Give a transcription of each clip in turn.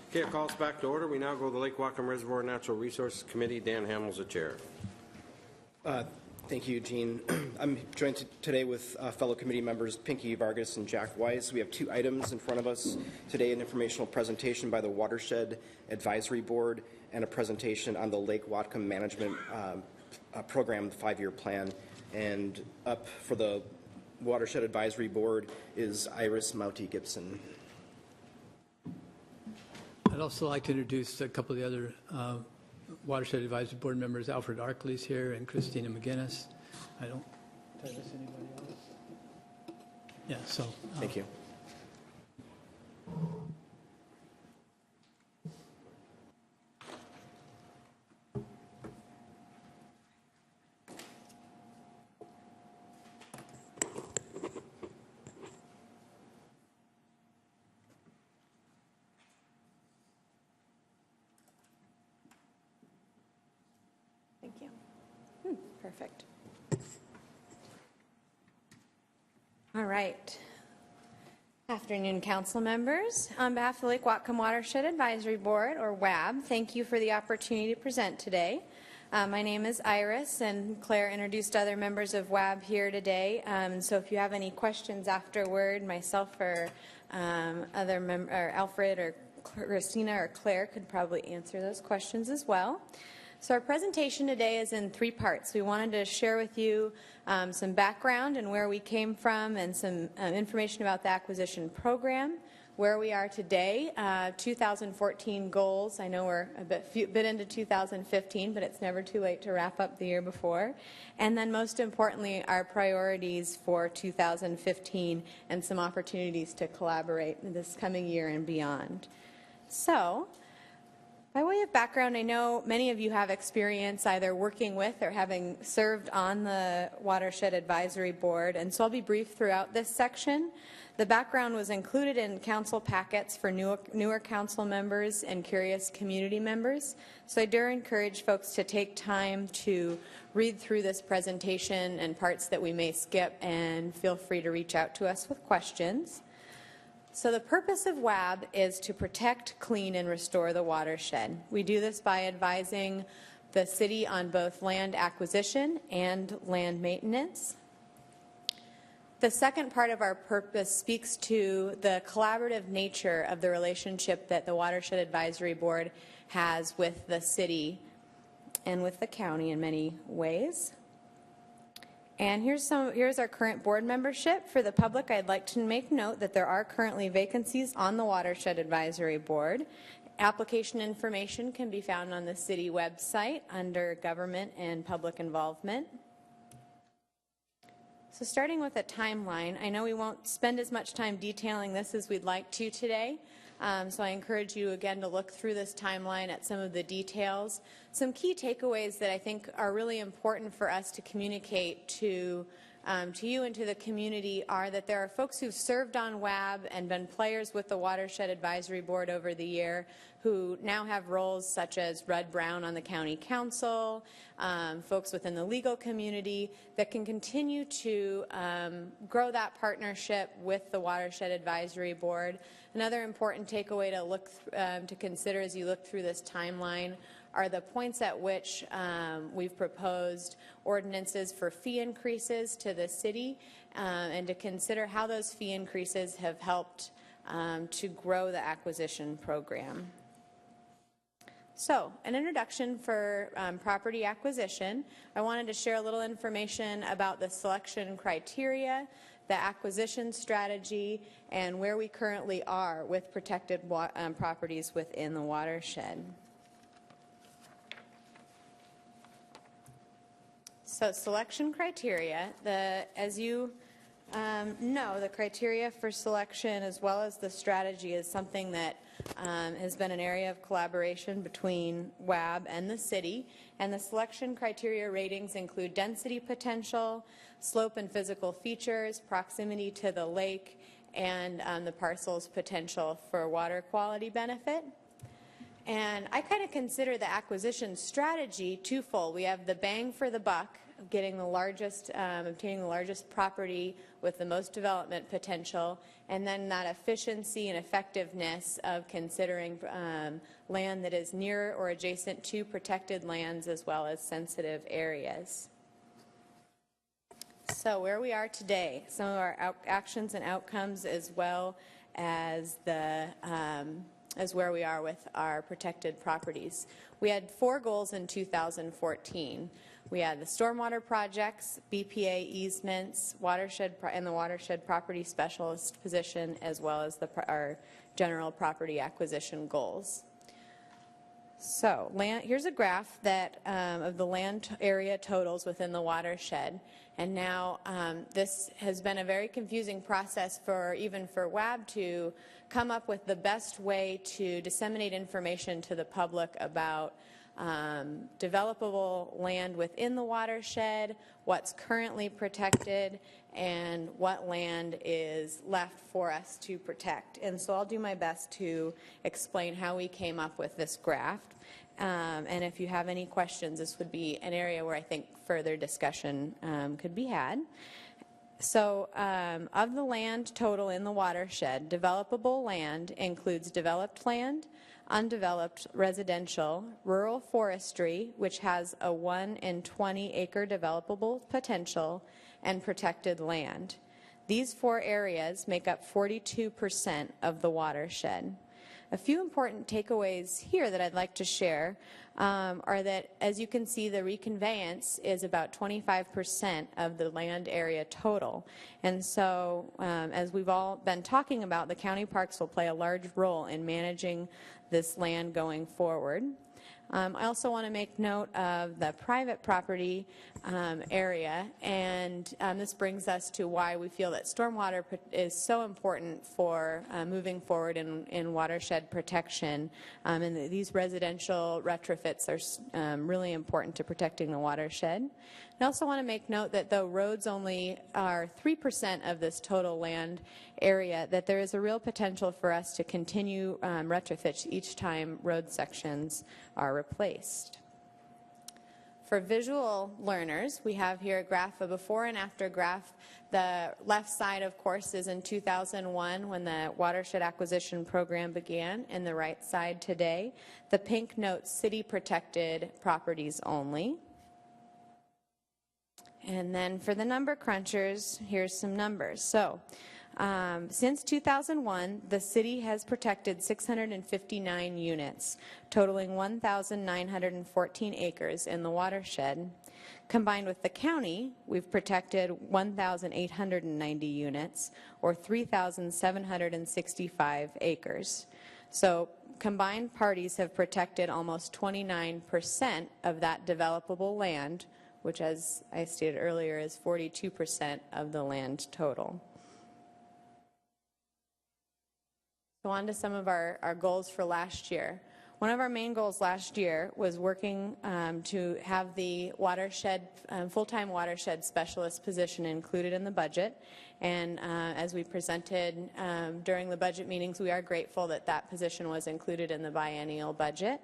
Okay, I'll call us back to order. We now go to the Lake Whatcom Reservoir Natural Resources Committee. Dan Hamill's the chair. Thank you, Gene. I'm joined today with fellow committee members Pinky Vargas and Jack Weiss. We have two items in front of us today, an informational presentation by the Watershed Advisory Board and a presentation on the Lake Whatcom Management Program 5-year plan. And up for the Watershed Advisory Board is Iris Mauti-Gibson. I'd also like to introduce a couple of the other Watershed Advisory Board members. Alfred Arkley's here and Christina McGinnis. Did I miss anybody else? Yeah, so. Thank you. Thank you. Perfect. All right. Afternoon, council members. On behalf of the Lake Whatcom Watershed Advisory Board, or WAB, thank you for the opportunity to present today. My name is Iris, and Claire introduced other members of WAB here today. So if you have any questions afterward, myself or or Alfred or Christina or Claire could probably answer those questions as well. So our presentation today is in 3 parts. We wanted to share with you some background and where we came from and some information about the acquisition program, where we are today, 2014 goals. I know we're a bit into 2015, but it's never too late to wrap up the year before. And then most importantly, our priorities for 2015 and some opportunities to collaborate in this coming year and beyond. So, by way of background, I know many of you have experience either working with or having served on the Watershed Advisory Board, and so I'll be brief throughout this section. The background was included in council packets for newer council members and curious community members, so I do encourage folks to take time to read through this presentation and parts that we may skip, and feel free to reach out to us with questions. So the purpose of WAB is to protect, clean, and restore the watershed. We do this by advising the city on both land acquisition and land maintenance. The second part of our purpose speaks to the collaborative nature of the relationship that the Watershed Advisory Board has with the city and with the county in many ways. And here's our current board membership. For the public, I'd like to make note that there are currently vacancies on the Watershed Advisory Board. Application information can be found on the city website under Government and Public Involvement. So starting with a timeline, I know we won't spend as much time detailing this as we'd like to today. So I encourage you again to look through this timeline at some of the details. Some key takeaways that I think are really important for us to communicate to you and to the community are that there are folks who've served on WAB and been players with the Watershed Advisory Board over the year who now have roles such as Red Brown on the County Council, folks within the legal community that can continue to grow that partnership with the Watershed Advisory Board. Another important takeaway to look to consider as you look through this timeline are the points at which we've proposed ordinances for fee increases to the city, and to consider how those fee increases have helped to grow the acquisition program. So, an introduction for property acquisition. I wanted to share a little information about the selection criteria, the acquisition strategy, and where we currently are with protected properties within the watershed. So selection criteria, as you know, the criteria for selection as well as the strategy is something that has been an area of collaboration between WAB and the city. And the selection criteria ratings include density potential, slope and physical features, proximity to the lake, and the parcel's potential for water quality benefit. And I kind of consider the acquisition strategy twofold. We have the bang for the buck getting the largest, obtaining the largest property with the most development potential, and then that efficiency and effectiveness of considering land that is near or adjacent to protected lands as well as sensitive areas. So where we are today, some of our actions and outcomes as well as where we are with our protected properties. We had 4 goals in 2014. We had the stormwater projects, BPA easements, watershed and the watershed property specialist position, as well as our general property acquisition goals. So here's a graph that of the land area totals within the watershed. And now this has been a very confusing process even for WAB to come up with the best way to disseminate information to the public about developable land within the watershed, what's currently protected, and what land is left for us to protect. And so I'll do my best to explain how we came up with this graph. And if you have any questions, this would be an area where I think further discussion could be had. So of the land total in the watershed, developable land includes developed land, undeveloped residential, rural forestry, which has a 1 in 20 acre developable potential, and protected land. These 4 areas make up 42% of the watershed. A few important takeaways here that I'd like to share are that, as you can see, the reconveyance is about 25% of the land area total. And so, as we've all been talking about, the county parks will play a large role in managing this land going forward. I also want to make note of the private property area, and this brings us to why we feel that stormwater is so important for moving forward in watershed protection, and these residential retrofits are really important to protecting the watershed. I also want to make note that though roads only are 3% of this total land area, that there is a real potential for us to continue retrofits each time road sections are replaced. For visual learners, we have here a graph, a before and after graph. The left side, of course, is in 2001 when the watershed acquisition program began, and the right side today. The pink notes city protected properties only. And then for the number crunchers, here's some numbers. So since 2001, the city has protected 659 units, totaling 1,914 acres in the watershed. Combined with the county, we've protected 1,890 units, or 3,765 acres. So combined parties have protected almost 29% of that developable land, which, as I stated earlier, is 42% of the land total. So on to some of our goals for last year. One of our main goals last year was working to have the watershed, full-time watershed specialist position included in the budget. And as we presented during the budget meetings, we are grateful that that position was included in the biennial budget.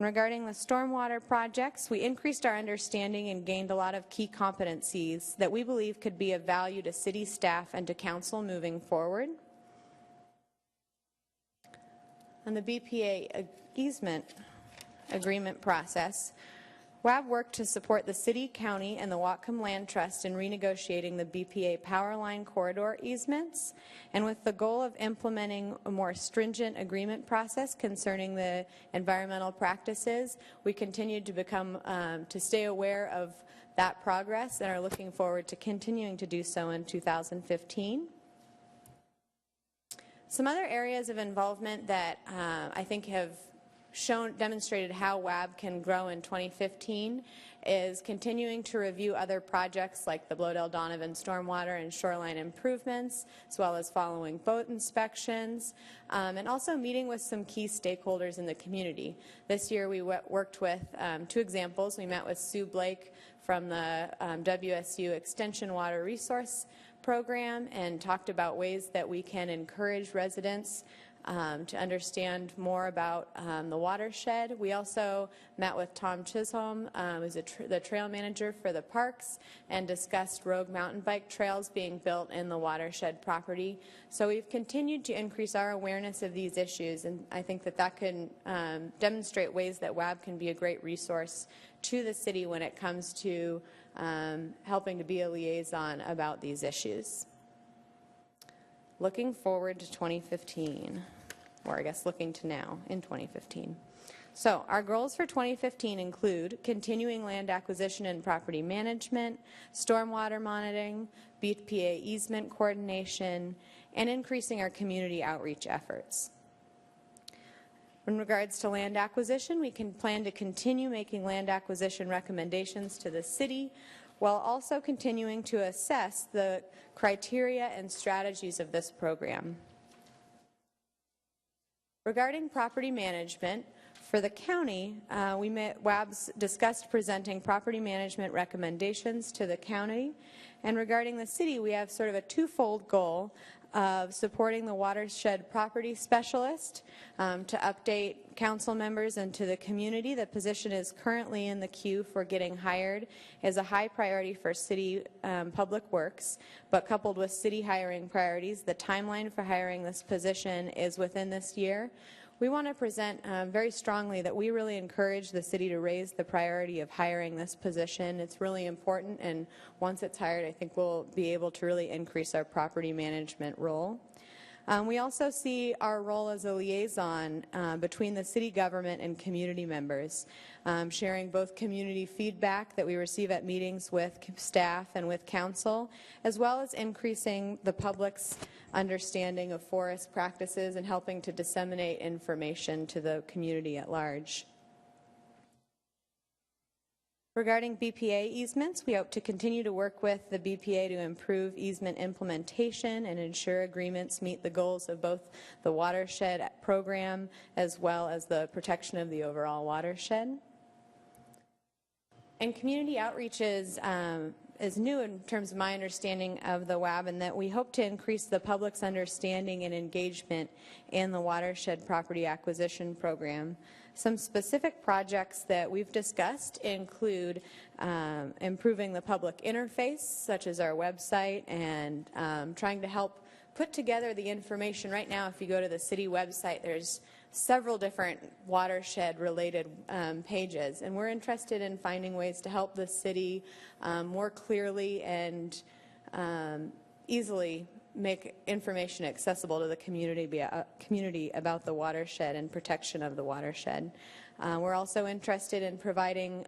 Regarding the stormwater projects, we increased our understanding and gained a lot of key competencies that we believe could be of value to city staff and to council moving forward. On the BPA easement agreement process, WAB worked to support the city, county, and the Whatcom Land Trust in renegotiating the BPA power line corridor easements, and with the goal of implementing a more stringent agreement process concerning the environmental practices. We continued to stay aware of that progress and are looking forward to continuing to do so in 2015. Some other areas of involvement that I think have demonstrated how WAB can grow in 2015 is continuing to review other projects like the Blodell Donovan stormwater and shoreline improvements, as well as following boat inspections, and also meeting with some key stakeholders in the community. This year we worked with 2 examples. We met with Sue Blake from the WSU Extension Water Resource Program and talked about ways that we can encourage residents to understand more about the watershed. We also met with Tom Chisholm, who's the trail manager for the parks, and discussed rogue mountain bike trails being built in the watershed property. So we've continued to increase our awareness of these issues, and I think that that can demonstrate ways that WAB can be a great resource to the city when it comes to helping to be a liaison about these issues. Looking forward to 2015, or I guess looking to now in 2015. So our goals for 2015 include continuing land acquisition and property management, stormwater monitoring, BPA easement coordination, and increasing our community outreach efforts. In regards to land acquisition, we can plan to continue making land acquisition recommendations to the city while also continuing to assess the criteria and strategies of this program. Regarding property management, for the county, WAB's discussed presenting property management recommendations to the county. And regarding the city, we have sort of a twofold goal of supporting the watershed property specialist to update council members and to the community. The position is currently in the queue for getting hired as a high priority for city public works, but coupled with city hiring priorities, the timeline for hiring this position is within this year. We want to present very strongly that we really encourage the city to raise the priority of hiring this position. It's really important, and once it's hired, I think we'll be able to really increase our property management role. We also see our role as a liaison between the city government and community members, sharing both community feedback that we receive at meetings with staff and with council, as well as increasing the public's understanding of forest practices and helping to disseminate information to the community at large. Regarding BPA easements, we hope to continue to work with the BPA to improve easement implementation and ensure agreements meet the goals of both the watershed program as well as the protection of the overall watershed. And community outreach is new in terms of my understanding of the WAB, and that we hope to increase the public's understanding and engagement in the watershed property acquisition program. Some specific projects that we've discussed include improving the public interface, such as our website, and trying to help put together the information. Right now, if you go to the city website, there's several different watershed-related pages, and we're interested in finding ways to help the city more clearly and easily make information accessible to the community about the watershed and protection of the watershed. We're also interested in providing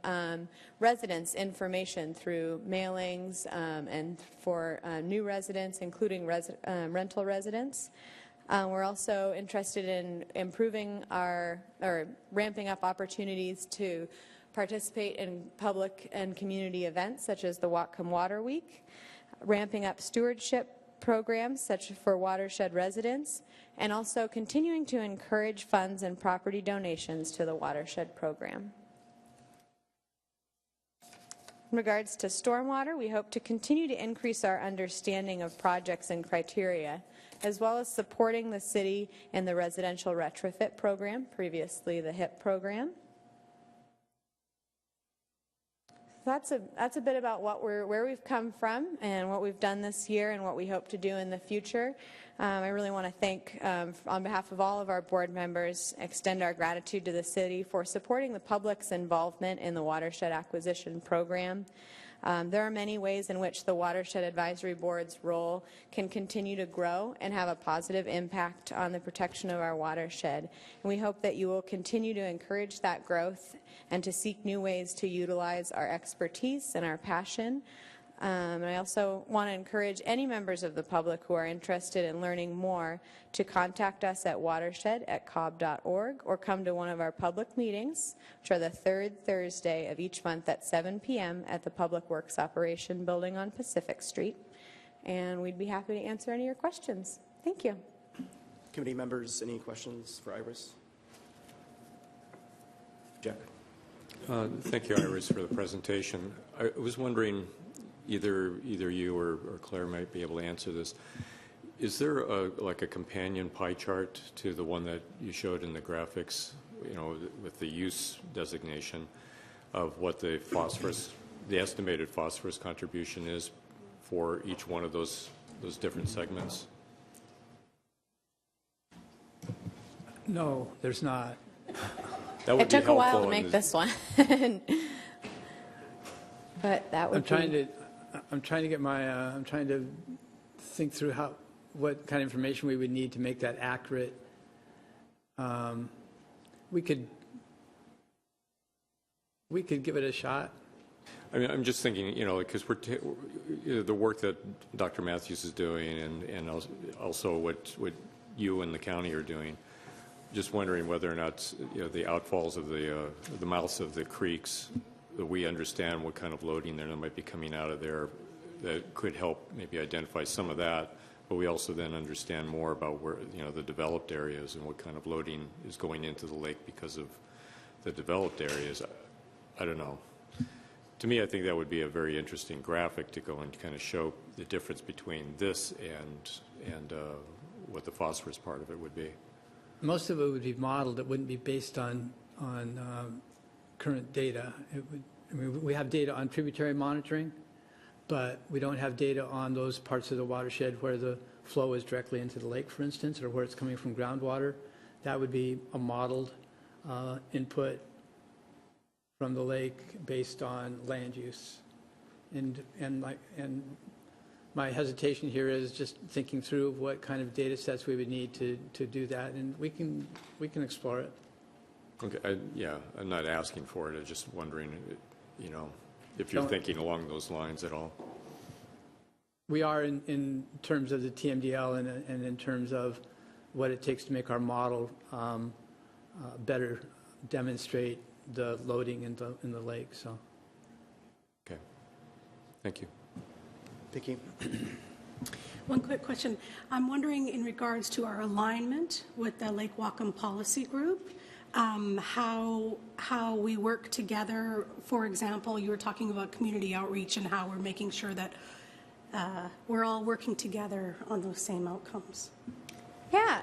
residents information through mailings and for new residents, including rental residents. We're also interested in improving or ramping up opportunities to participate in public and community events such as the Whatcom Water Week, ramping up stewardship programs such for watershed residents, and also continuing to encourage funds and property donations to the watershed program. In regards to stormwater, we hope to continue to increase our understanding of projects and criteria, as well as supporting the city in the residential retrofit program, previously the HIP program. That's a bit about where we've come from and what we've done this year and what we hope to do in the future. I really want to thank, on behalf of all of our board members, extend our gratitude to the city for supporting the public's involvement in the watershed acquisition program. There are many ways in which the Watershed Advisory Board's role can continue to grow and have a positive impact on the protection of our watershed. And we hope that you will continue to encourage that growth and to seek new ways to utilize our expertise and our passion. And I also want to encourage any members of the public who are interested in learning more to contact us at watershed@cobb.org or come to one of our public meetings, which are the third Thursday of each month at 7 p.m. at the Public Works Operation Building on Pacific Street. And we'd be happy to answer any of your questions. Thank you. Committee members, any questions for Iris? Jack. Thank you, Iris, for the presentation. I was wondering, either you or Claire might be able to answer this. Is there like a companion pie chart to the one that you showed in the graphics, with the use designation of what the estimated phosphorus contribution is for each one of those different segments? No, there's not. That would It be took a while helpful to in make the- this one. But that would be. I'm trying to think through what kind of information we would need to make that accurate. We could give it a shot. I mean, I'm just thinking, because the work that Dr. Matthews is doing and also what you and the county are doing, just wondering whether or not, the outfalls of the mouths of the creeks, that we understand what kind of loading there might be coming out of there that could help maybe identify some of that, but we also then understand more about where, the developed areas and what kind of loading is going into the lake because of the developed areas. I don't know. To me, I think that would be a very interesting graphic to go and kind of show the difference between this and what the phosphorus part of it would be. Most of it would be modeled. It wouldn't be based on current data. We have data on tributary monitoring, but we don't have data on those parts of the watershed where the flow is directly into the lake, for instance, or where it's coming from groundwater. That would be a modeled input from the lake based on land use. And my hesitation here is just thinking through what kind of data sets we would need to do that, and we can explore it. Okay, I'm not asking for it. I'm just wondering, if you're thinking along those lines at all. We are in terms of the TMDL and in terms of what it takes to make our model better demonstrate the loading in the lake. So. Okay. Thank you. Vicki? One quick question. I'm wondering, in regards to our alignment with the Lake Whatcom Policy Group, how we work together. For example, you were talking about community outreach and how we're making sure that we're all working together on those same outcomes. Yeah,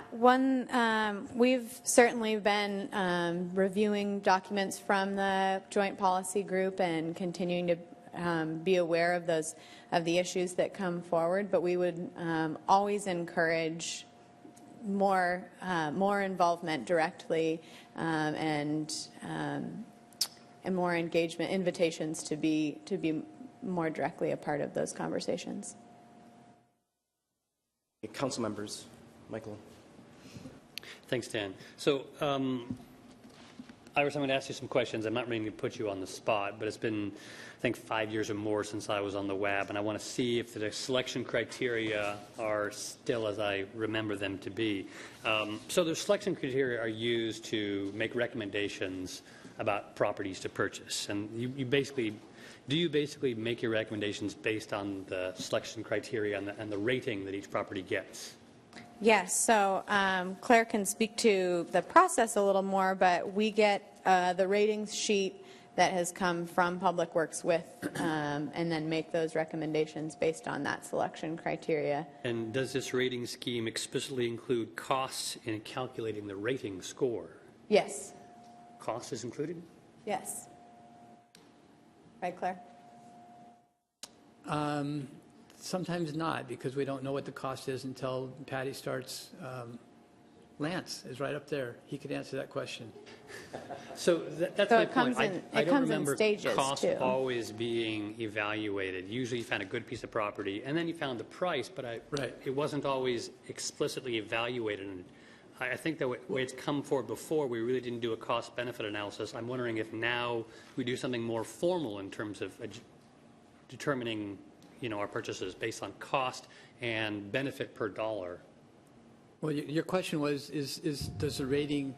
we've certainly been reviewing documents from the Joint Policy Group and continuing to be aware of the issues that come forward, but we would always encourage more involvement directly and more engagement, invitations to be more directly a part of those conversations. Council members, Michael. Thanks, Dan. So, Iris, I'm going to ask you some questions. I'm not ready to put you on the spot, but it's been, I think, 5 years or more since I was on the WAB, and I want to see if the selection criteria are still as I remember them to be. So the selection criteria are used to make recommendations about properties to purchase, and do you basically make your recommendations based on the selection criteria and the rating that each property gets? Yes, so Claire can speak to the process a little more, but we get the ratings sheet that has come from Public Works and then make those recommendations based on that selection criteria. And does this rating scheme explicitly include costs in calculating the rating score? Yes. Cost is included? Yes. Right, Claire? Sometimes not, because we don't know what the cost is until Patty starts. Lance is right up there. He could answer that question. So that's So my it comes point. in- I it don't comes in remember stages, cost too. always being evaluated. Usually you found a good piece of property, and then you found the price, but Right. it wasn't always explicitly evaluated. And I think the way it's come forward before, we really didn't do a cost-benefit analysis. I'm wondering if now we do something more formal in terms of determining, our purchases based on cost and benefit per dollar. Well, your question was, does the rating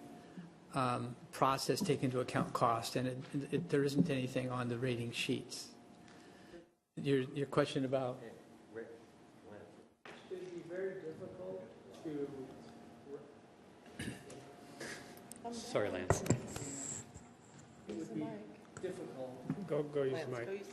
process take into account cost? And there isn't anything on the rating sheets. Your question about... It would be very difficult to... Sorry, Lance. It would be difficult. Go use the mic.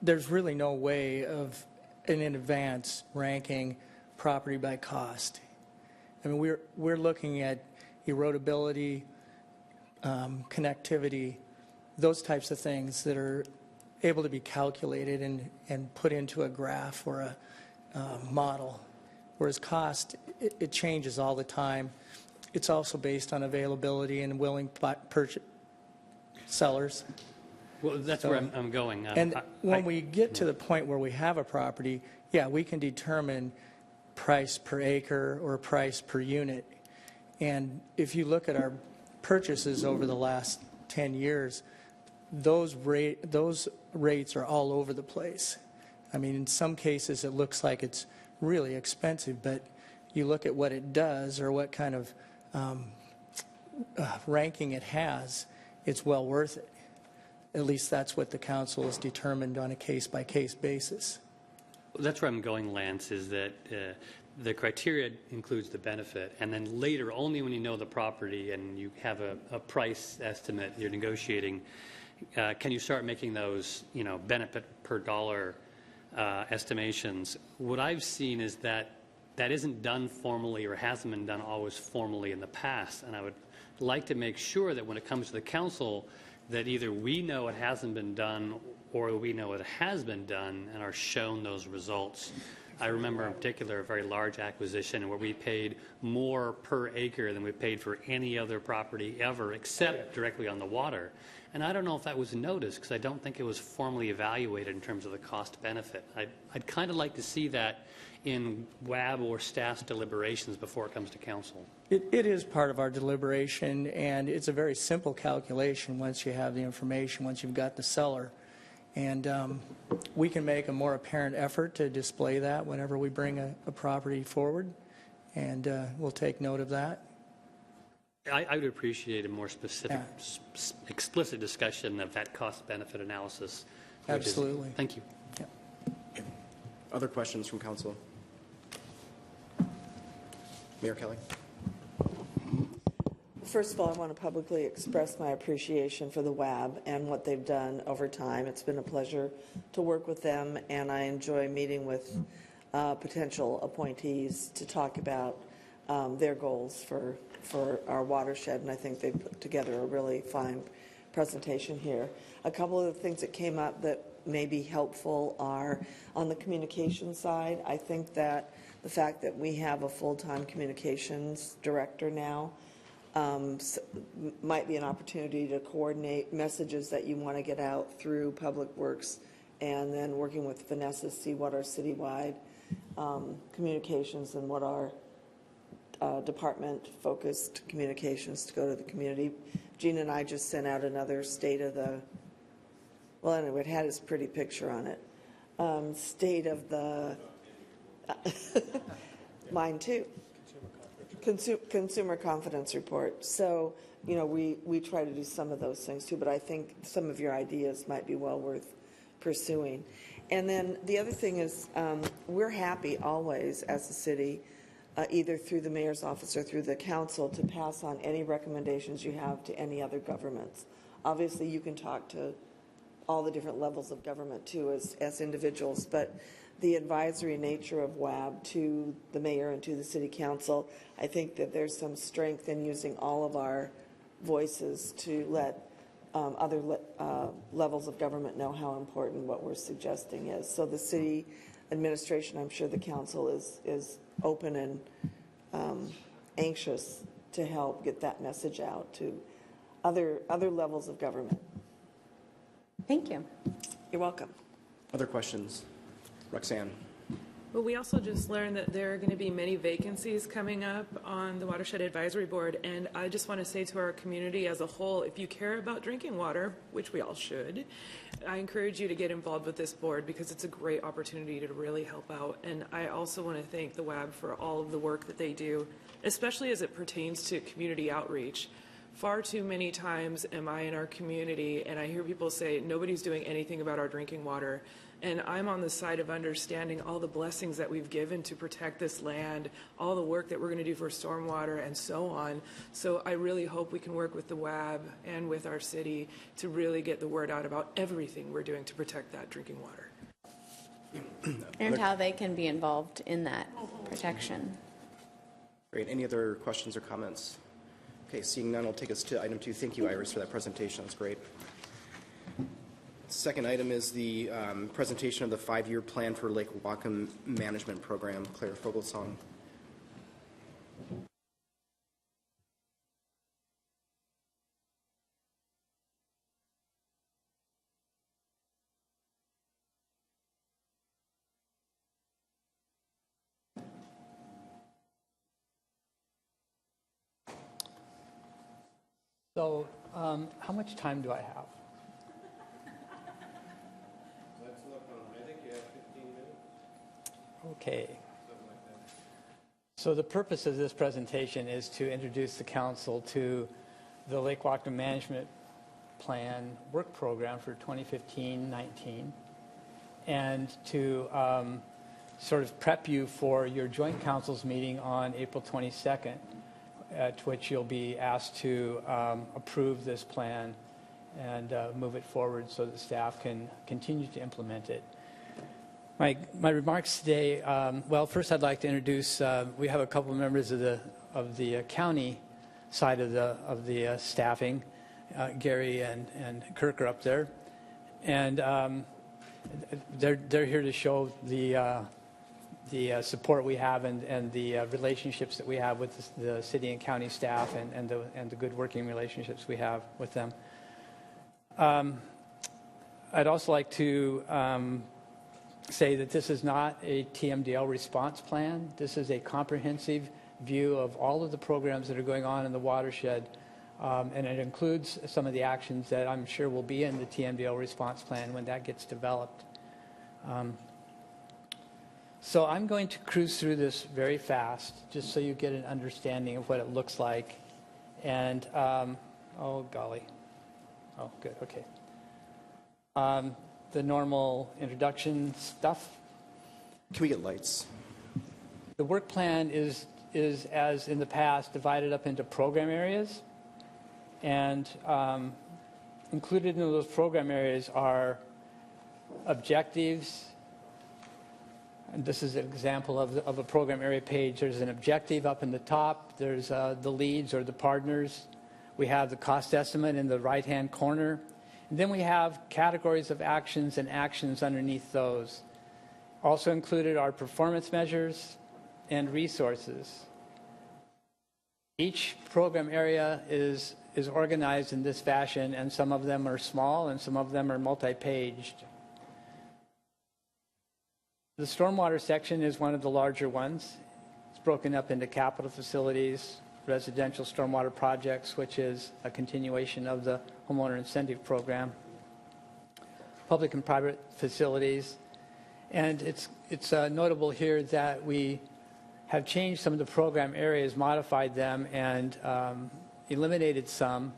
there's really no way of, in advance, ranking property by cost. I mean, we're looking at erodibility, connectivity, those types of things that are able to be calculated and put into a graph or a model. Whereas cost, it changes all the time. It's also based on availability and willing purchase sellers. Well, that's where I'm going. And when we get to the point where we have a property, yeah, we can determine price per acre or price per unit. And if you look at our purchases over the last 10 years, those rates are all over the place. I mean, in some cases, it looks like it's really expensive, but you look at what it does or what kind of ranking it has, it's well worth it. At least that's what the council has determined on a case-by-case basis. That's where I'm going, Lance, is that the criteria includes the benefit, and then later, only when you know the property and you have a price estimate you're negotiating, can you start making those, benefit per dollar estimations. What I've seen is that isn't done formally or hasn't been done always formally in the past, and I would like to make sure that when it comes to the council, that either we know it hasn't been done or we know it has been done and are shown those results. I remember in particular a very large acquisition where we paid more per acre than we paid for any other property ever except directly on the water. And I don't know if that was noticed because I don't think it was formally evaluated in terms of the cost benefit. I'd kind of like to see that in WAB or staff's deliberations before it comes to council. It is part of our deliberation, and it's a very simple calculation once you have the information, once you've got the seller. And we can make a more apparent effort to display that whenever we bring a property forward, and we'll take note of that. I would appreciate a more specific, explicit discussion of that cost-benefit analysis. Absolutely. Thank you. Okay. Other questions from council? Mayor Kelly. First of all, I want to publicly express my appreciation for the WAB and what they've done over time. It's been a pleasure to work with them, and I enjoy meeting with potential appointees to talk about their goals for our watershed, and I think they put together a really fine presentation here. A couple of the things that came up that may be helpful are on the communication side. I think that the fact that we have a full-time communications director now might be an opportunity to coordinate messages that you want to get out through Public Works, and then working with Vanessa, see what our citywide communications and what our department-focused communications to go to the community. Gina and I just sent out another state of the, well, anyway, it had his pretty picture on it. State of the, mine too. Consumer confidence report. So, we try to do some of those things too, but I think some of your ideas might be well worth pursuing. And then the other thing is we're happy always as a city, either through the mayor's office or through the council, to pass on any recommendations you have to any other governments. Obviously, you can talk to all the different levels of government too as individuals, but the advisory nature of WAB to the mayor and to the city council, I think that there's some strength in using all of our voices to let other levels of government know how important what we're suggesting is. So the city administration, I'm sure the council is open and anxious to help get that message out to other levels of government. Thank you. You're welcome. Other questions? Roxanne. Well, we also just learned that there are going to be many vacancies coming up on the Watershed Advisory Board, and I just want to say to our community as a whole, if you care about drinking water, which we all should, I encourage you to get involved with this board because it's a great opportunity to really help out. And I also want to thank the WAB for all of the work that they do, especially as it pertains to community outreach. far too many times am I in our community and I hear people say nobody's doing anything about our drinking water. And I'm on the side of understanding all the blessings that we've given to protect this land, all the work that we're going to do for stormwater and so on. So I really hope we can work with the WAB and with our city to really get the word out about everything we're doing to protect that drinking water. And how they can be involved in that protection. Great. Any other questions or comments? Okay, seeing none, I'll take us to item 2. Thank you, Iris, for that presentation. That's great. Second item is the presentation of the 5-year plan for Lake Whatcom Management Program. Claire Fogelsong. So how much time do I have? Let's look on, I think you have 15 minutes. Okay. So the purpose of this presentation is to introduce the council to the Lake Whatcom Management Plan work program for 2015-19 and to sort of prep you for your joint councils meeting on April 22nd, at which you'll be asked to approve this plan and move it forward so that staff can continue to implement it. My remarks today, well, first I'd like to introduce, we have a couple of members of the county side of the staffing. Gary and Kirk are up there. And they're here to show the support we have and the relationships that we have with the city and county staff and the good working relationships we have with them. I'd also like to say that this is not a TMDL response plan. This is a comprehensive view of all of the programs that are going on in the watershed, and it includes some of the actions that I'm sure will be in the TMDL response plan when that gets developed. So I'm going to cruise through this very fast, just so you get an understanding of what it looks like. And, oh, golly. Oh, good, okay. The normal introduction stuff. Can we get lights? The work plan is, as in the past, divided up into program areas. And included in those program areas are objectives. And this is an example of a program area page. There's an objective up in the top. There's the leads or the partners. We have the cost estimate in the right-hand corner. And then we have categories of actions and actions underneath those. Also included are performance measures and resources. Each program area is organized in this fashion, and some of them are small and some of them are multi-paged. The stormwater section is one of the larger ones. It's broken up into capital facilities, residential stormwater projects, which is a continuation of the homeowner incentive program, public and private facilities. And it's notable here that we have changed some of the program areas, modified them, and eliminated some.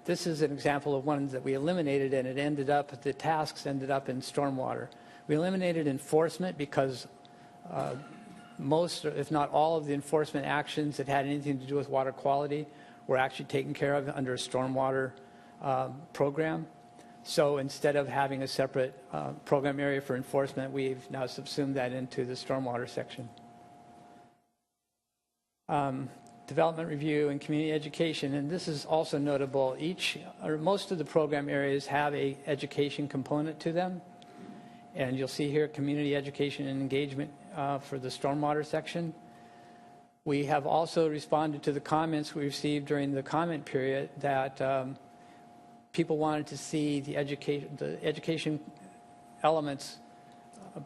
This is an example of one that we eliminated, and it ended up, the tasks ended up in stormwater. We eliminated enforcement because most, if not all, of the enforcement actions that had anything to do with water quality were actually taken care of under a stormwater program. So instead of having a separate program area for enforcement, we've now subsumed that into the stormwater section. Development review and community education, and this is also notable. Each or most of the program areas have a education component to them. And you'll see here community education and engagement for the stormwater section. We have also responded to the comments we received during the comment period that people wanted to see the education elements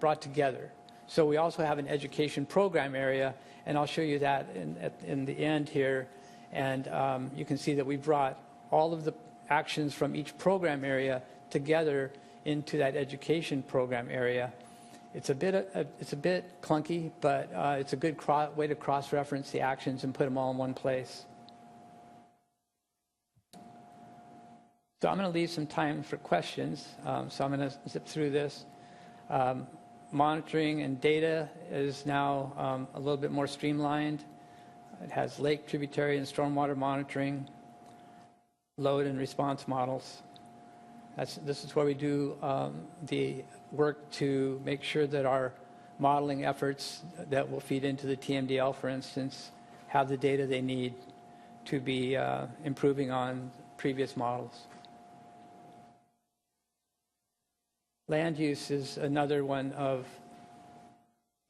brought together. So we also have an education program area, and I'll show you that in the end here. And you can see that we brought all of the actions from each program area together into that education program area. It's a bit clunky, but it's a good way to cross-reference the actions and put them all in one place. So I'm going to leave some time for questions. So I'm going to zip through this. Monitoring and data is now a little bit more streamlined. It has lake, tributary, and stormwater monitoring, load and response models. This is where we do the work to make sure that our modeling efforts that will feed into the TMDL, for instance, have the data they need to be improving on previous models. Land use is another one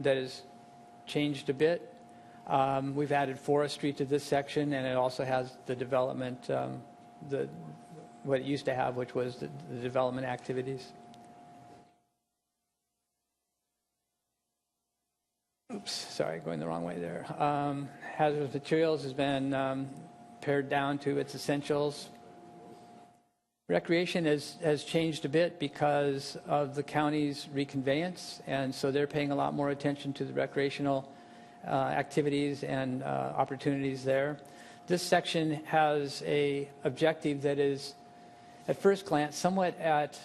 that has changed a bit. We've added forestry to this section, and it also has the development, what it used to have, which was the development activities. Oops, sorry, going the wrong way there. Hazardous materials has been pared down to its essentials. Recreation has changed a bit because of the county's reconveyance, and so they're paying a lot more attention to the recreational activities and opportunities there. This section has an objective that is, at first glance, somewhat at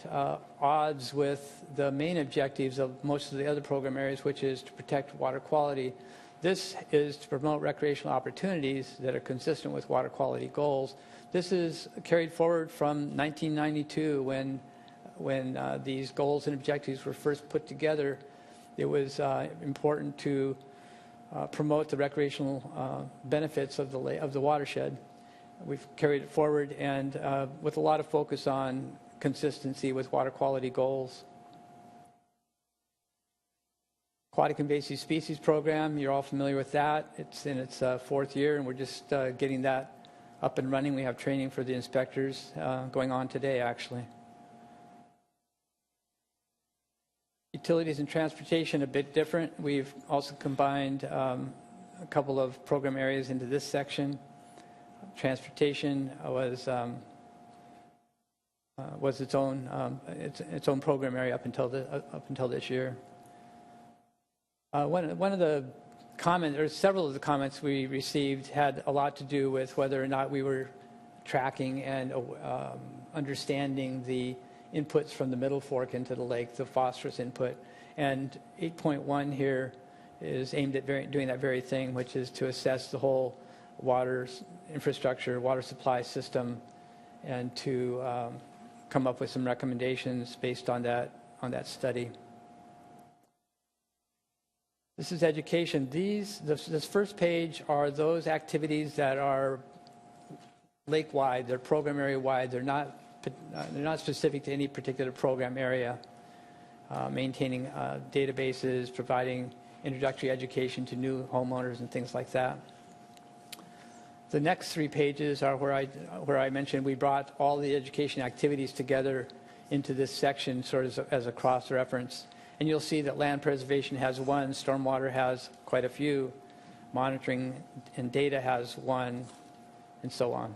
odds with the main objectives of most of the other program areas, which is to protect water quality. This is to promote recreational opportunities that are consistent with water quality goals. This is carried forward from 1992 when these goals and objectives were first put together. It was important to promote the recreational benefits of the watershed. We've carried it forward, and with a lot of focus on consistency with water quality goals. Aquatic invasive species program, you're all familiar with that. It's in its fourth year, and we're just getting that up and running. We have training for the inspectors going on today, actually. Utilities and transportation, a bit different. We've also combined a couple of program areas into this section. Transportation was its own program area up until this year. One of the comments, or several of the comments we received, had a lot to do with whether or not we were tracking and understanding the inputs from the Middle Fork into the lake, the phosphorus input. And 8.1 here is aimed at doing that very thing, which is to assess the whole water infrastructure, water supply system, and to come up with some recommendations based on that study. This is education. This first page are those activities that are lake-wide, they're program area-wide, they're not specific to any particular program area. Maintaining databases, providing introductory education to new homeowners and things like that. The next 3 pages are where I mentioned we brought all the education activities together into this section sort of as a cross-reference. And you'll see that land preservation has one, stormwater has quite a few, monitoring and data has one, and so on.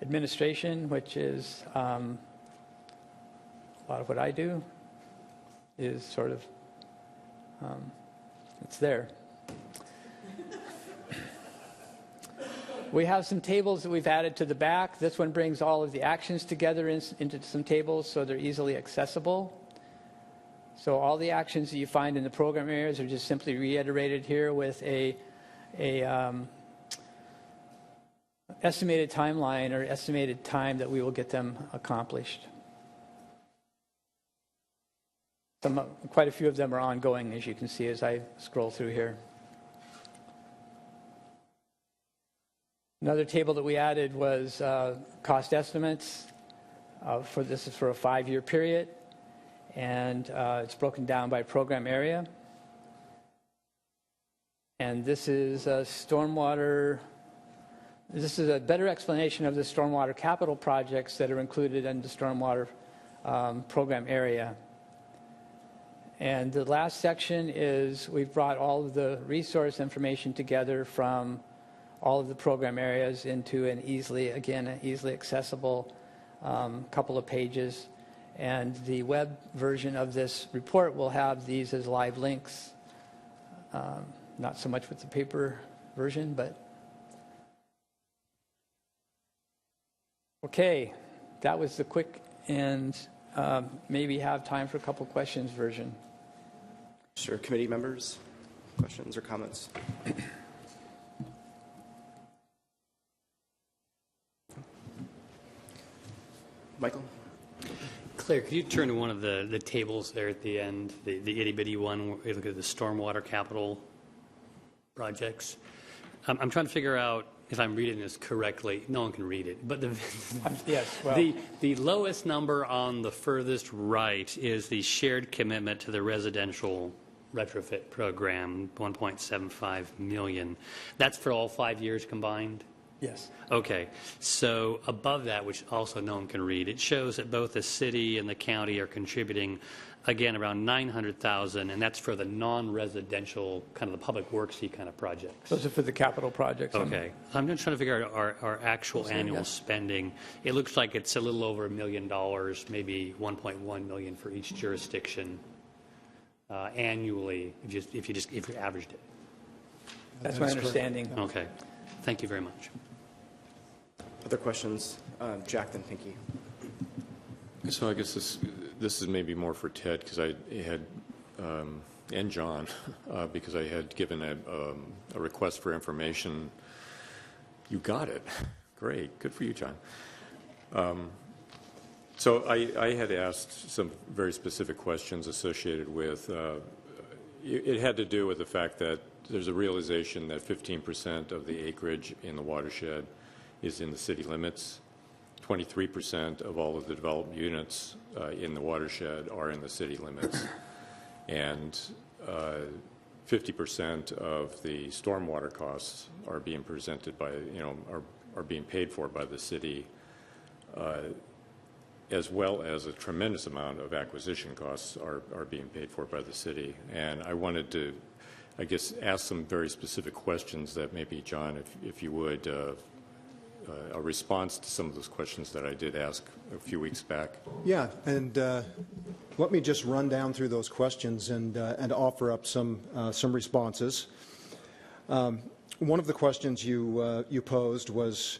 Administration, which is a lot of what I do, is sort of, it's there. We have some tables that we've added to the back. This one brings all of the actions together into some tables so they're easily accessible. So all the actions that you find in the program areas are just simply reiterated here with a estimated timeline or estimated time that we will get them accomplished. Quite a few of them are ongoing, as you can see as I scroll through here. Another table that we added was cost estimates. This is for a 5-year period, and it's broken down by program area. And this is stormwater. This is a better explanation of the stormwater capital projects that are included in the stormwater program area. And the last section is we've brought all of the resource information together from all of the program areas into an easily accessible couple of pages. And the web version of this report will have these as live links. Not so much with the paper version, but Okay, that was the quick and maybe have time for a couple questions version. Sure. Committee members, questions or comments? Michael? Claire, could you turn to one of the tables there at the end, the itty-bitty one, where you look at the stormwater capital projects? I'm trying to figure out if I'm reading this correctly. No one can read it, but Yes, well, the lowest number on the furthest right is the shared commitment to the residential retrofit program, 1.75 million. That's for all 5 years combined? yes. Okay, so above that, which also no one can read, it shows that both the city and the county are contributing, again, around 900,000, and that's for the non-residential, kind of the public worksy kind of projects. Those are for the capital projects. Okay, I'm just trying to figure out our actual annual spending. It looks like it's a little over $1 million, maybe 1.1 million for each jurisdiction annually, if you averaged it. That's my understanding. Okay, thank you very much. Other questions? Jack, then Pinky. So I guess this is maybe more for Ted, because I had, and John, because I had given a request for information. You got it. Great. Good for you, John. So I had asked some very specific questions associated with, it had to do with the fact that there's a realization that 15% of the acreage in the watershed is in the city limits. 23% of all of the developed units in the watershed are in the city limits. And 50% of the stormwater costs are being presented by, are being paid for by the city, as well as a tremendous amount of acquisition costs are being paid for by the city. And I wanted to, I guess, ask some very specific questions that maybe, John, if you would, a response to some of those questions that I did ask a few weeks back. Yeah, and let me just run down through those questions and offer up some responses. One of the questions you posed was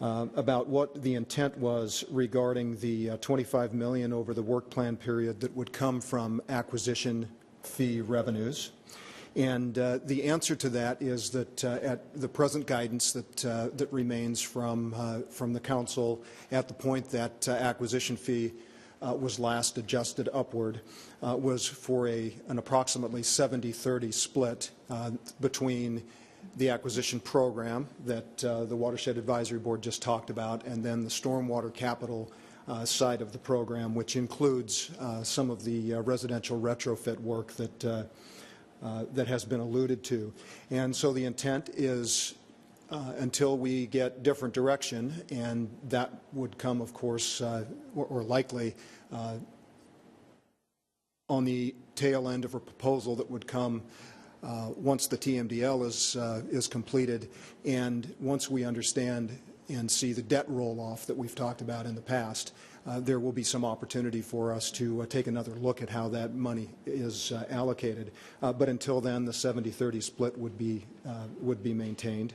about what the intent was regarding the $25 million over the work plan period that would come from acquisition fee revenues. And the answer to that is that at the present guidance that remains from the council at the point that acquisition fee was last adjusted upward was for an approximately 70-30 split between the acquisition program that the Watershed Advisory Board just talked about, and then the stormwater capital side of the program, which includes some of the residential retrofit work that has been alluded to. And so the intent is, until we get different direction, and that would come, of course, or likely on the tail end of a proposal that would come once the TMDL is completed, and once we understand and see the debt roll-off that we've talked about in the past, there will be some opportunity for us to take another look at how that money is allocated. But until then, the 70-30 split would be maintained.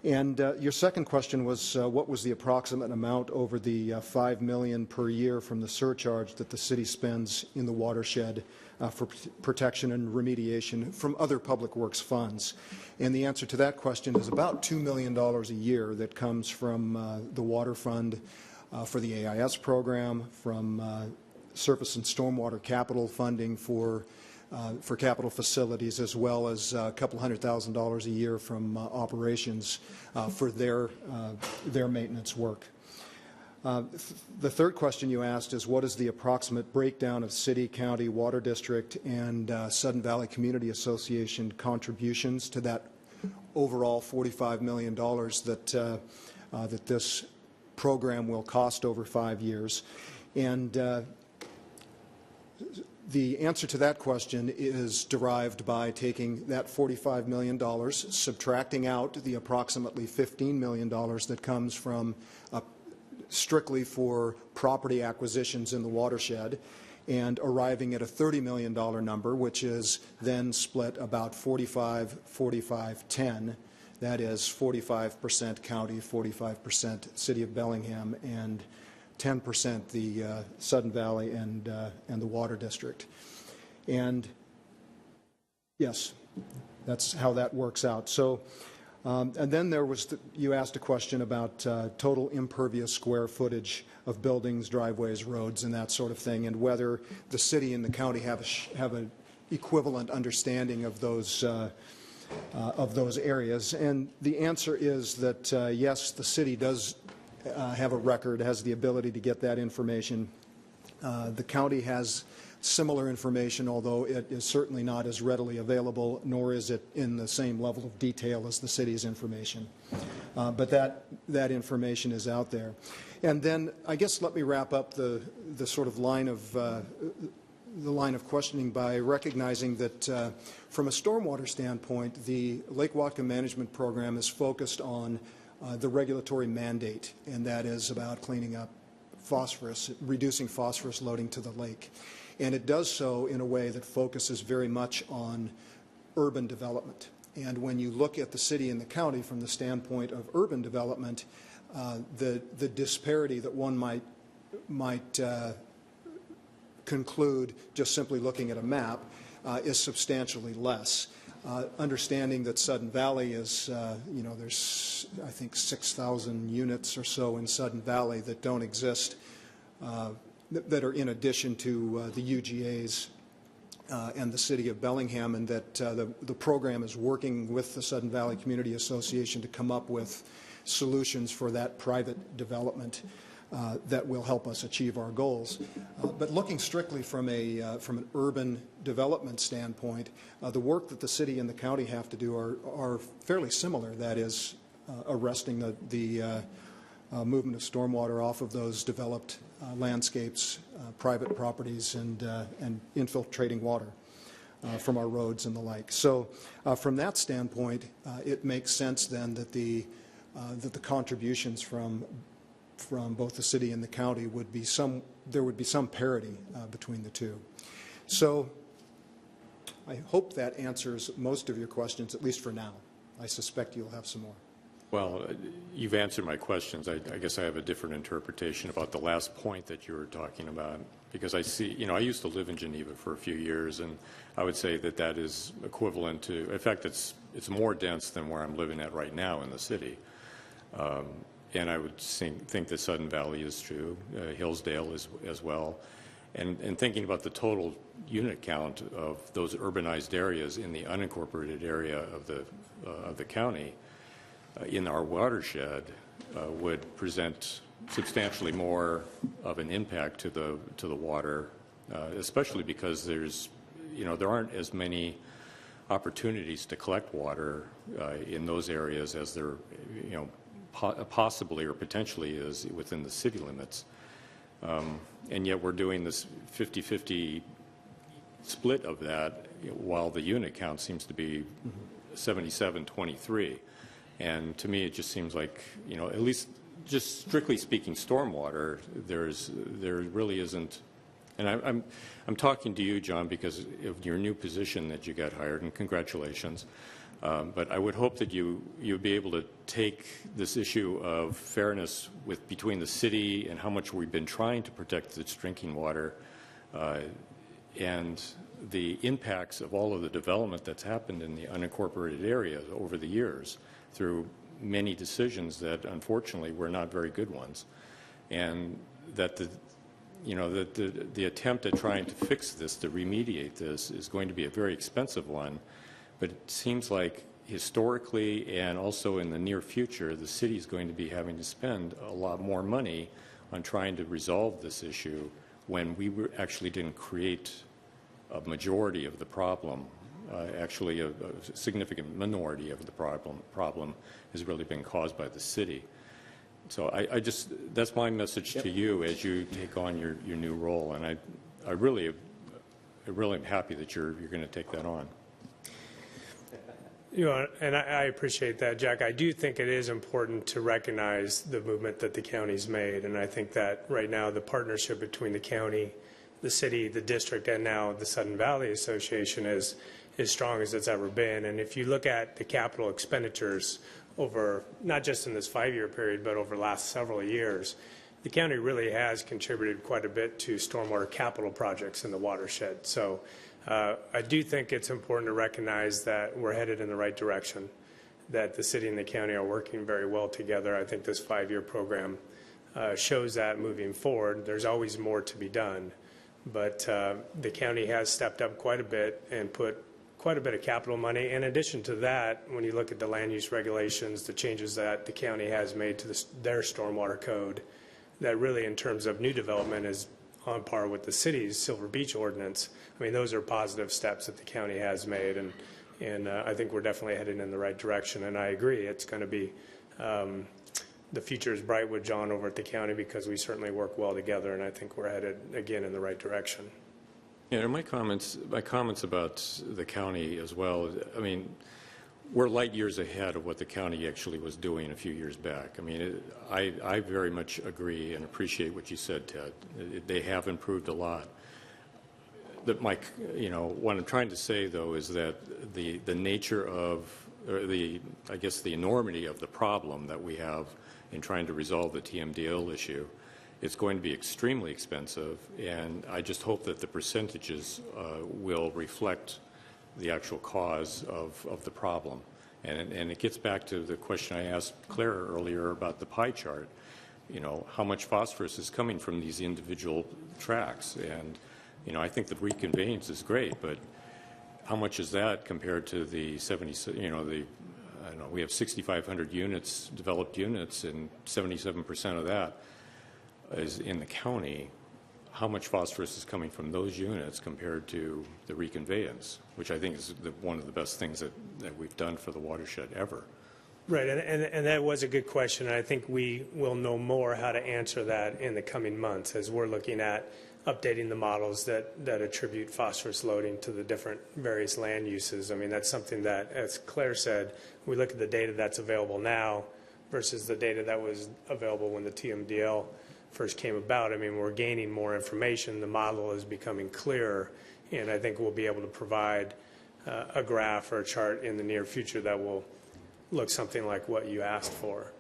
And your second question was what was the approximate amount over the $5 million per year from the surcharge that the city spends in the watershed for protection and remediation from other public works funds. And the answer to that question is about $2 million a year that comes from the water fund for the AIS program, from surface and stormwater capital funding for capital facilities, as well as a couple $100,000 a year from operations for their maintenance work. The third question you asked is what is the approximate breakdown of city, county, water district, and Sudden Valley Community Association contributions to that overall $45 million that this program will cost over 5 years. And the answer to that question is derived by taking that $45 million, subtracting out the approximately $15 million that comes from strictly for property acquisitions in the watershed, and arriving at a $30 million number, which is then split about 45, 45, 10 That is 45% county, 45% City of Bellingham, and 10% the Sudden Valley and the Water District. And yes, that's how that works out. So, and then there was, you asked a question about total impervious square footage of buildings, driveways, roads, and that sort of thing, and whether the city and the county have an equivalent understanding of those areas. And the answer is that yes, the city does have a record, has the ability to get that information. The county has similar information, although it is certainly not as readily available, nor is it in the same level of detail as the city's information. But that information is out there. And then I guess let me wrap up the sort of line of questioning by recognizing that from a stormwater standpoint, the Lake Whatcom Management Program is focused on the regulatory mandate, and that is about cleaning up phosphorus, reducing phosphorus loading to the lake. And it does so in a way that focuses very much on urban development. And when you look at the city and the county from the standpoint of urban development, the disparity that one might conclude just simply looking at a map is substantially less. Understanding that Sudden Valley is, there's, I think, 6,000 units or so in Sudden Valley that don't exist, that are in addition to the UGAs and the City of Bellingham, and that the program is working with the Sudden Valley Community Association to come up with solutions for that private development that will help us achieve our goals. But looking strictly from an urban development standpoint, the work that the city and the county have to do are fairly similar. That is, arresting the movement of stormwater off of those developed landscapes, private properties, and infiltrating water from our roads and the like. So from that standpoint, it makes sense then that the contributions from both the city and the county would be there would be some parity between the two. So I hope that answers most of your questions, at least for now. I suspect you'll have some more. Well, you've answered my questions. I guess I have a different interpretation about the last point that you were talking about, because I see, I used to live in Geneva for a few years, and I would say that is equivalent to, in fact, it's more dense than where I'm living at right now in the city. And I would think that Sudden Valley is true, Hillsdale as well. And thinking about the total unit count of those urbanized areas in the unincorporated area of the county, in our watershed, would present substantially more of an impact to the water, especially because there aren't as many opportunities to collect water in those areas as there possibly or potentially is within the city limits. And yet we're doing this 50-50 split of that, while the unit count seems to be 77-23. And to me, it just seems like, at least just strictly speaking, stormwater, there really isn't. And I'm talking to you, John, because of your new position that you got hired, and congratulations. But I would hope that you'd be able to take this issue of fairness between the city and how much we've been trying to protect its drinking water, and the impacts of all of the development that's happened in the unincorporated area over the years through many decisions that unfortunately were not very good ones, and that the attempt at trying to fix this, to remediate this, is going to be a very expensive one. But it seems like historically and also in the near future, the city is going to be having to spend a lot more money on trying to resolve this issue when we actually didn't create a majority of the problem. Actually, a significant minority of the problem has really been caused by the city. So that's my message to you as you take on your new role, and I really am happy that you're going to take that on. And I appreciate that, Jack. I do think it is important to recognize the movement that the county's made, and I think that right now the partnership between the county, the city, the district, and now the Sudden Valley Association is as strong as it's ever been. And if you look at the capital expenditures over, not just in this 5-year period, but over the last several years, the county really has contributed quite a bit to stormwater capital projects in the watershed. So I do think it's important to recognize that we're headed in the right direction, that the city and the county are working very well together. I think this 5-year program shows that moving forward. There's always more to be done, but the county has stepped up quite a bit and put quite a bit of capital money. In addition to that, when you look at the land use regulations, the changes that the county has made to their stormwater code, that really in terms of new development is on par with the city's Silver Beach ordinance. I mean, those are positive steps that the county has made, and I think we're definitely heading in the right direction. And I agree, it's going to be, the future is bright with John over at the county because we certainly work well together, and I think we're headed again in the right direction. Yeah, and my comments about the county as well, I mean, we're light years ahead of what the county actually was doing a few years back. I mean, I very much agree and appreciate what you said, Ted. They have improved a lot. What I'm trying to say, though, is that the nature of, or I guess the enormity of the problem that we have in trying to resolve the TMDL issue, it's going to be extremely expensive, and I just hope that the percentages will reflect the actual cause of the problem. And it gets back to the question I asked Claire earlier about the pie chart. You know, how much phosphorus is coming from these individual tracks? And, you know, I think the reconveyance is great, but how much is that compared to the 70, I don't know, we have 6,500 units, developed units, and 77% of that is in the county. How much phosphorus is coming from those units compared to the reconveyance, which I think is one of the best things that we've done for the watershed ever. Right, and that was a good question, and I think we will know more how to answer that in the coming months as we're looking at updating the models that attribute phosphorus loading to the different various land uses. I mean, that's something that, as Claire said, we look at the data that's available now versus the data that was available when the TMDL first came about. I mean, we're gaining more information. The model is becoming clearer, and I think we'll be able to provide a graph or a chart in the near future that will look something like what you asked for.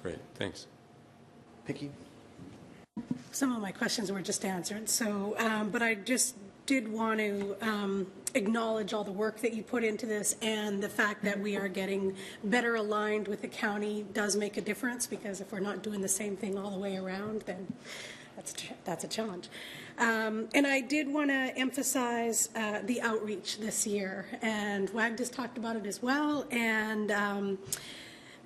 Great, thanks. Pinky? Some of my questions were just answered, so, but I just did want to acknowledge all the work that you put into this, and the fact that we are getting better aligned with the county does make a difference, because if we're not doing the same thing all the way around, then that's a challenge. And I did want to emphasize the outreach this year, and WAG just talked about it as well, and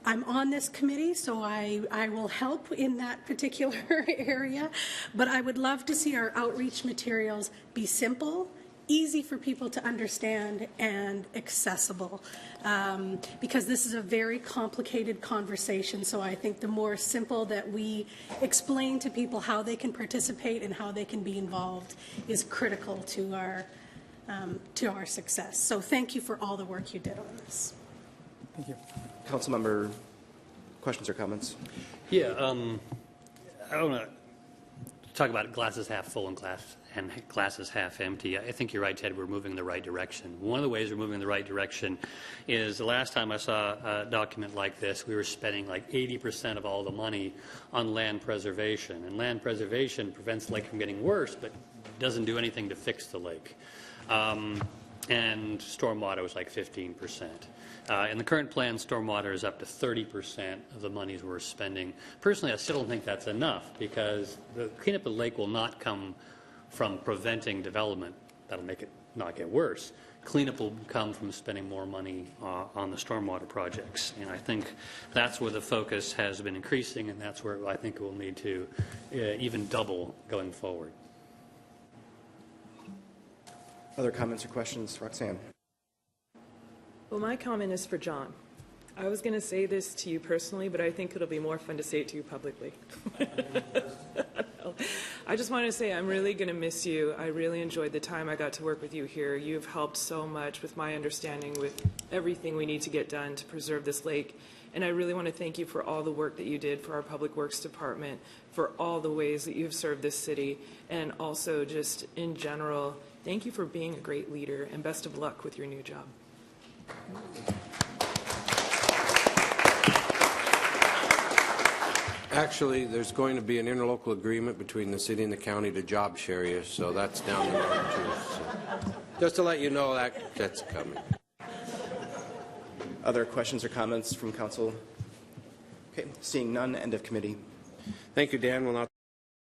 I'm on this committee, so I will help in that particular area, but I would love to see our outreach materials be simple, easy for people to understand, and accessible, because this is a very complicated conversation. So I think the more simple that we explain to people how they can participate and how they can be involved is critical to our success. So thank you for all the work you did on this. Thank you. Councilmember, questions or comments? Yeah, I want to talk about glasses half full and glasses half empty. I think you're right, Ted. We're moving in the right direction. One of the ways we're moving in the right direction is the last time I saw a document like this, we were spending like 80% of all the money on land preservation. And land preservation prevents the lake from getting worse, but doesn't do anything to fix the lake. And stormwater was like 15%. In the current plan, stormwater is up to 30% of the monies we're spending. Personally, I still don't think that's enough, because the cleanup of the lake will not come from preventing development. That'll make it not get worse. Cleanup will come from spending more money on the stormwater projects. And I think that's where the focus has been increasing, and that's where I think we'll need to even double going forward. Other comments or questions? Roxanne? Well, my comment is for John. I was going to say this to you personally, but I think it'll be more fun to say it to you publicly. I just want to say I'm really going to miss you. I really enjoyed the time I got to work with you here. You've helped so much with my understanding with everything we need to get done to preserve this lake And I really want to thank you for all the work that you did for our Public Works Department, for all the ways that you've served this city, and also just in general, thank you for being a great leader, and best of luck with your new job. Actually, there's going to be an interlocal agreement between the city and the county to job share you, so that's down the road too. So, just to let you know that's coming. Other questions or comments from council? Okay, seeing none, end of committee. Thank you, Dan. We'll now